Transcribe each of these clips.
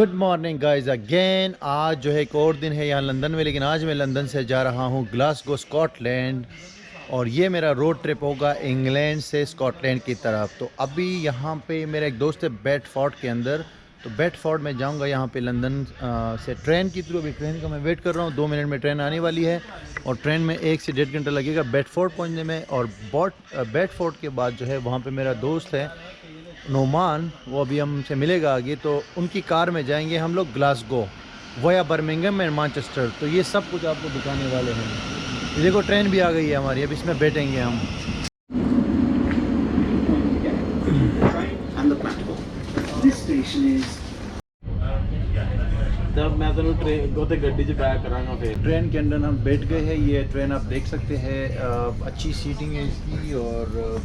Good morning guys again. आज जो है एक और दिन है यहाँ लंदन में, लेकिन आज मैं लंदन से जा रहा हूँ ग्लासगो स्कॉटलैंड, और ये मेरा रोड ट्रिप होगा इंग्लैंड से स्कॉटलैंड की तरफ। तो अभी यहाँ पे मेरा एक दोस्त है बेडफोर्ड के अंदर, तो बेडफोर्ड में जाऊँगा यहाँ पे लंदन से ट्रेन के थ्रू। अभी ट्रेन का मैं वेट कर रहा हूँ, 2 मिनट में ट्रेन आने वाली है और ट्रेन में 1 से 1.5 घंटा लगेगा बेडफोर्ड पहुँचने में। और बेडफोर्ड के बाद जो है वहाँ पे मेरा दोस्त है नोमान, वो अभी हमसे मिलेगा आगे, तो उनकी कार में जाएंगे हम लोग ग्लासगो वया बर्मिंघम एंड मैनचेस्टर। तो ये सब कुछ आपको दिखाने वाले हैं। ये देखो ट्रेन भी आ गई है हमारी, अब इसमें बैठेंगे हम। जब मैं तो गड्डी से पैक करांगा फिर ट्रेन के अंदर हम बैठ गए हैं। ये ट्रेन आप देख सकते हैं, अच्छी सीटिंग है इसकी, और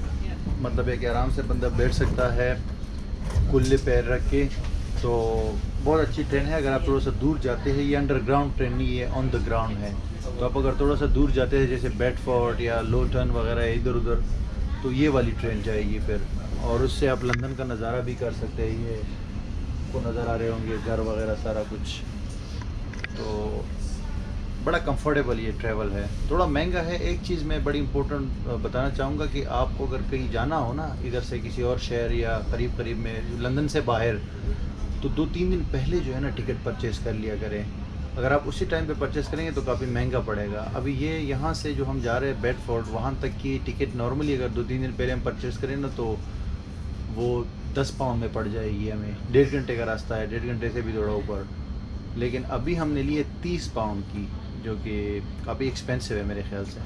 मतलब है कि आराम से बंदा बैठ सकता है खुले पैर रख के। तो बहुत अच्छी ट्रेन है। अगर आप थोड़ा सा दूर जाते हैं, ये अंडरग्राउंड ट्रेन नहीं है, ऑन द ग्राउंड है। तो आप अगर थोड़ा सा दूर जाते हैं जैसे बेडफोर्ड या लोटन वगैरह इधर उधर, तो ये वाली ट्रेन जाएगी फिर, और उससे आप लंदन का नज़ारा भी कर सकते हैं। ये को नज़र आ रहे होंगे घर वगैरह सारा कुछ। तो बड़ा कंफर्टेबल ये ट्रैवल है। थोड़ा महंगा है। एक चीज़ मैं बड़ी इंपॉर्टेंट बताना चाहूँगा कि आपको अगर कहीं जाना हो ना, इधर से किसी और शहर या करीब करीब में लंदन से बाहर, तो 2-3 दिन पहले जो है ना टिकट परचेज़ कर लिया करें। अगर आप उसी टाइम पे परचेज़ करेंगे तो काफ़ी महंगा पड़ेगा। अभी ये यहाँ से जो हम जा रहे हैं बेडफोर्ड, वहाँ तक की टिकट नॉर्मली अगर 2-3 दिन पहले हम परचेज़ करें ना, तो वो 10 पाउंड में पड़ जाएगी हमें। 1.5 घंटे का रास्ता है, 1.5 घंटे से भी थोड़ा ऊपर। लेकिन अभी हमने लिए 30 पाउंड की, जो कि काफ़ी एक्सपेंसिव है मेरे ख्याल से।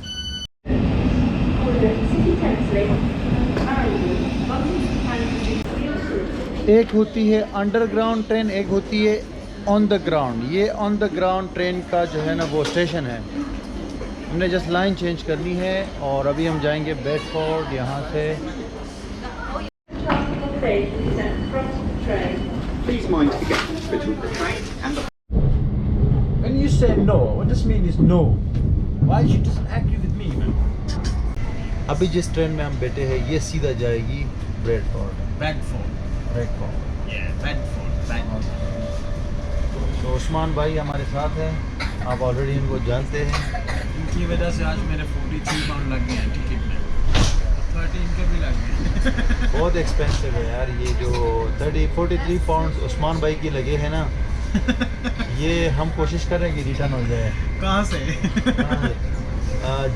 एक होती है अंडरग्राउंड ट्रेन, एक होती है ऑन द ग्राउंड। ये ऑन द ग्राउंड ट्रेन का जो है ना वो स्टेशन है। हमने जस्ट लाइन चेंज करनी है और अभी हम जाएंगे बेडफोर्ड यहाँ से। Please mind to get between the train and the... When you say no, what does mean is no? Why you just agree with me, man? अभी जिस ट्रेन में हम बैठे हैं ये सीधा जाएगी बेडफोर्ड। Bradford. Yeah, Bradford. तो उस्मान भाई हमारे साथ हैं, आप ऑलरेडी इनको जानते हैं। इनकी वजह से आज मेरे 43 पाउंड लग गए हैं टिकट में। 13 के भी लग गए। बहुत एक्सपेंसिव है यार। ये जो 43 पाउंड उस्मान भाई की लगे हैं ना, ये हम कोशिश कर रहे हैं कि रिटर्न हो जाए। कहाँ से?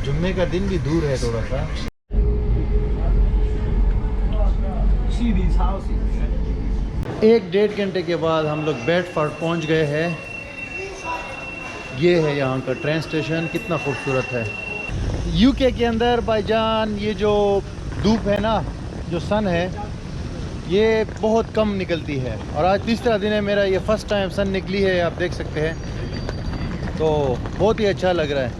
जुम्मे का दिन भी दूर है थोड़ा सा। See these houses. 1-1.5 घंटे के बाद हम लोग बेडफोर्ड पहुंच गए हैं। ये है यहाँ का ट्रेन स्टेशन, कितना खूबसूरत है। यूके के अंदर भाईजान ये जो धूप है ना, जो सन है, ये बहुत कम निकलती है। और आज तीसरा दिन है मेरा, ये फर्स्ट टाइम सन निकली है, आप देख सकते हैं। तो बहुत ही अच्छा लग रहा है।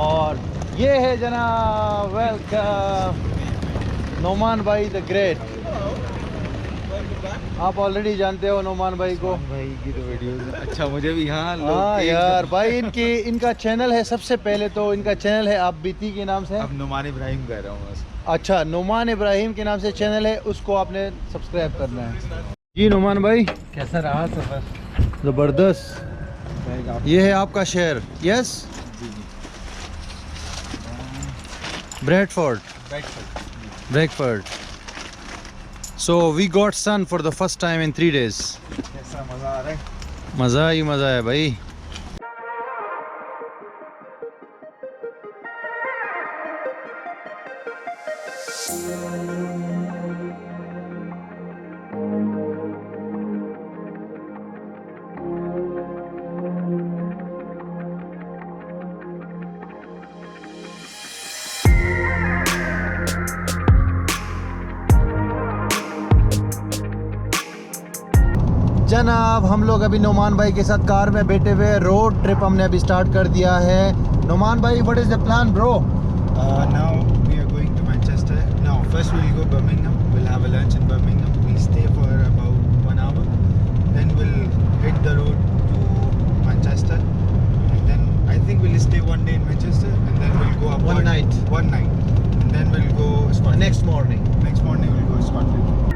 और ये है जनाब, वेलकम नोमान भाई द ग्रेट। आप ऑलरेडी जानते हो नोमान भाई को। भाई की तो वीडियो अच्छा, मुझे भी। हाँ यार भाई, इनका चैनल है। सबसे पहले तो इनका चैनल है आप बीती के नाम से। अब नुमान इब्राहिम कह रहा हूँ बस। अच्छा, नुमान इब्राहिम के नाम से चैनल है, उसको आपने सब्सक्राइब करना है जी। नुमान भाई कैसा रहा सफर? ज़बरदस्त। ये है आपका शहर। Yes, Bradford. So we got sun for the first time in 3 days. कैसा मजा आ रहा है? मज़ा ही मज़ा है भाई। जनाब हम लोग अभी नोमान भाई के साथ कार में बैठे हुए, रोड ट्रिप हमने अभी स्टार्ट कर दिया है। नोमान भाई, what is the plan bro? Now we are going to Manchester. Now first we'll go Birmingham. We'll have a lunch in Birmingham. We'll stay for about 1 hour. Then we'll hit the road to Manchester. And then I think we'll stay 1 day in Manchester. And then we'll go up One night. And then we'll go Scotland. Next morning Next morning we'll go Scotland.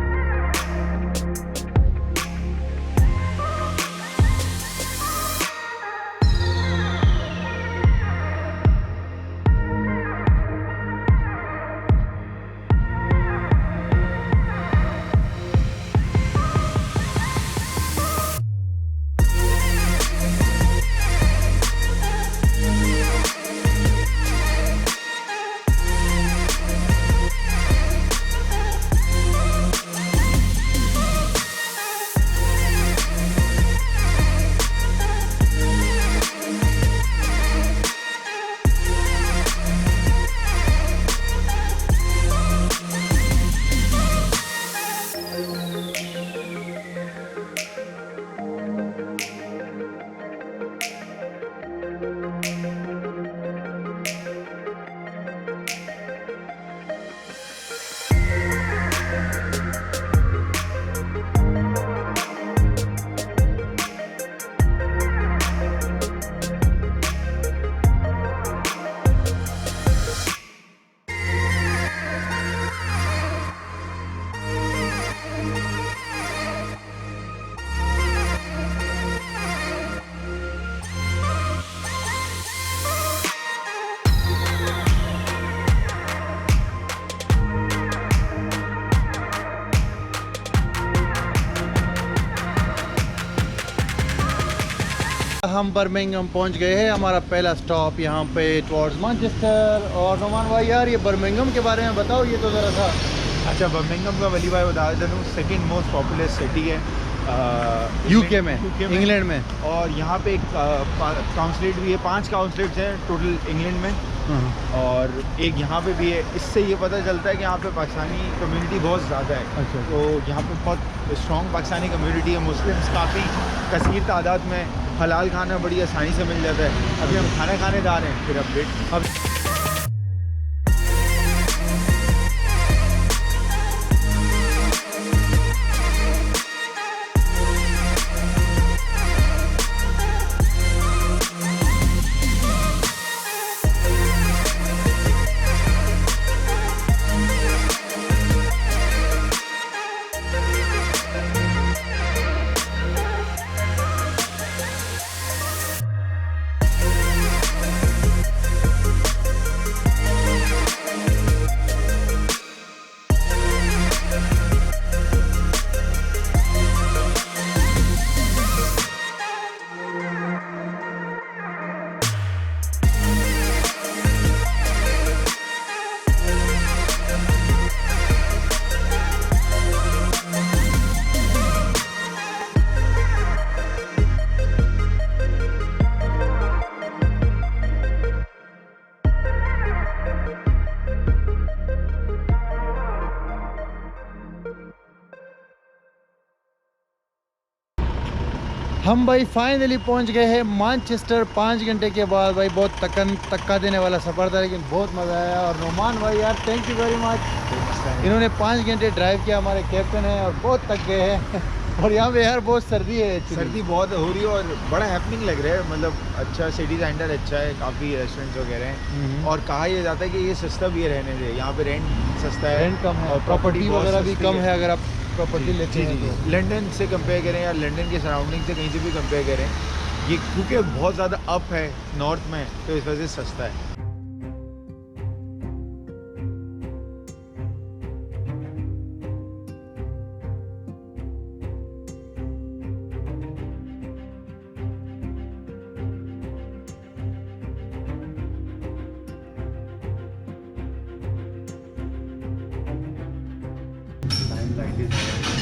हम Birmingham पहुंच गए हैं। हमारा पहला stop यहाँ पे towards Manchester. और नुमान भाई यार ये बर्मिंघम के बारे में बताओ ये तो ज़रा सा। अच्छा, बर्मिंघम का वली भाई बता देता हूँ, सेकेंड मोस्ट पॉपुलर सिटी है यूके में, इंग्लैंड में। और यहाँ पे एक काउंसलेट भी है, 5 काउंसलेट्स हैं टोटल इंग्लैंड में, और एक यहाँ पे भी है। इससे ये पता चलता है कि यहाँ पे पाकिस्तानी कम्युनिटी बहुत ज़्यादा है। अच्छा। तो यहाँ पे बहुत स्ट्रॉन्ग पाकिस्तानी कम्युनिटी है। मुस्लिम्स काफ़ी कसीर तादाद में, हलाल खाना बड़ी आसानी से मिल जाता है। अभी हम खाना खाने जा रहे हैं, फिर अपडेट। अब हम भाई फाइनली पहुंच गए हैं मैनचेस्टर 5 घंटे के बाद। भाई बहुत तक्का देने वाला सफ़र था, लेकिन बहुत मज़ा आया। और नोमान भाई यार थैंक यू वेरी मच। इन्होंने 5 घंटे ड्राइव किया, हमारे कैप्टन हैं, और बहुत थक गए हैं। और यहाँ पे यार बहुत सर्दी है, सर्दी बहुत हो रही है और बड़ा हैपनिंग लग रहा है। मतलब अच्छा सिटी सेंटर अच्छा है, काफ़ी रेस्टोरेंट्स वगैरह हैं, और कहा यह जाता है कि ये सस्ता भी है रहने से। यहाँ पे रेंट सस्ता है, रेंट कम है, और प्रॉपर्टी बहुत वगैरह भी सस्ती कम है। है अगर आप प्रॉपर्टी लेते हैं तो। लंदन से कंपेयर करें या लंदन के सराउंडिंग से कहीं से भी कंपेयर करें, ये क्योंकि बहुत ज़्यादा अप है नॉर्थ में, तो इस वजह से सस्ता है।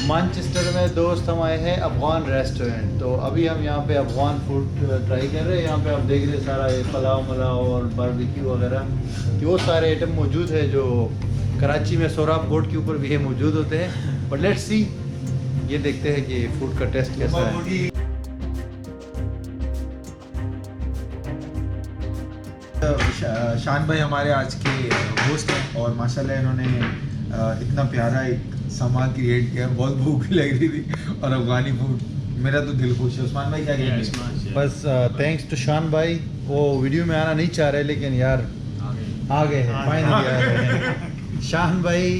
मैनचेस्टर में दोस्त हम आए हैं अफगान रेस्टोरेंट। तो अभी हम यहाँ पे अफगान फूड ट्राई कर रहे हैं। यहाँ पे आप देख रहे हैं सारा ये पुलाव मलाव और बारबेक्यू वगैरह, वो सारे आइटम मौजूद है जो कराची में सोराब बोर्ड के ऊपर भी है मौजूद होते हैं। बट लेट्स सी, ये देखते हैं कि फूड का टेस्ट कैसा है। शान भाई हमारे आज के होस्ट हैं, और माशाल्लाह इन्होंने इतना प्यारा एक सामान क्रिएट किया। बहुत भूख भी लग रही थी, और अफगानी फूड, मेरा तो दिल खुश है। उस्मान भाई क्या कहेंगे? बस थैंक्स टू शान भाई, वो वीडियो में आना नहीं चाह रहे, लेकिन यार आ गए हैं, फाइनली आ गए हैं। शान भाई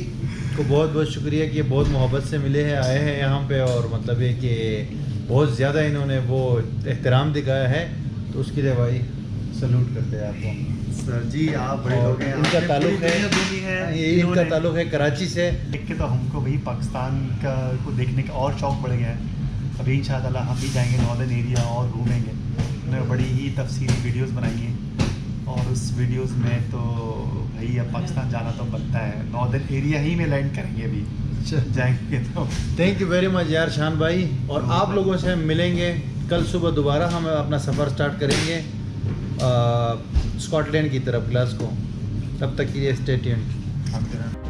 को बहुत बहुत शुक्रिया कि बहुत मोहब्बत से मिले हैं, आए हैं यहाँ पे, और मतलब है कि बहुत ज़्यादा इन्होंने वो एहतराम दिखाया है, तो उसके लिए भाई सल्यूट करते हैं आपको। सर जी आप बड़े लोग हैं, इनका ताल्लुक है, ये इनका ताल्लुक है कराची से। देख के तो हमको वही पाकिस्तान का को देखने का और शौक़ बढ़ गया है। अभी इंशाअल्लाह हम भी जाएंगे नॉर्दर्न एरिया और घूमेंगे। उन्होंने बड़ी ही तफसीली वीडियोस बनाई हैं, और उस वीडियोस में तो भाई अब पाकिस्तान जाना तो बनता है। नॉर्दर्न एरिया ही में लैंड करेंगे अभी जाएंगे तो। थैंक यू वेरी मच यार शान भाई, और आप लोगों से हम मिलेंगे कल सुबह दोबारा। हम अपना सफ़र स्टार्ट करेंगे स्कॉटलैंड की तरफ, ग्लासगो। तब तक के लिए स्टे ट्यून्ड।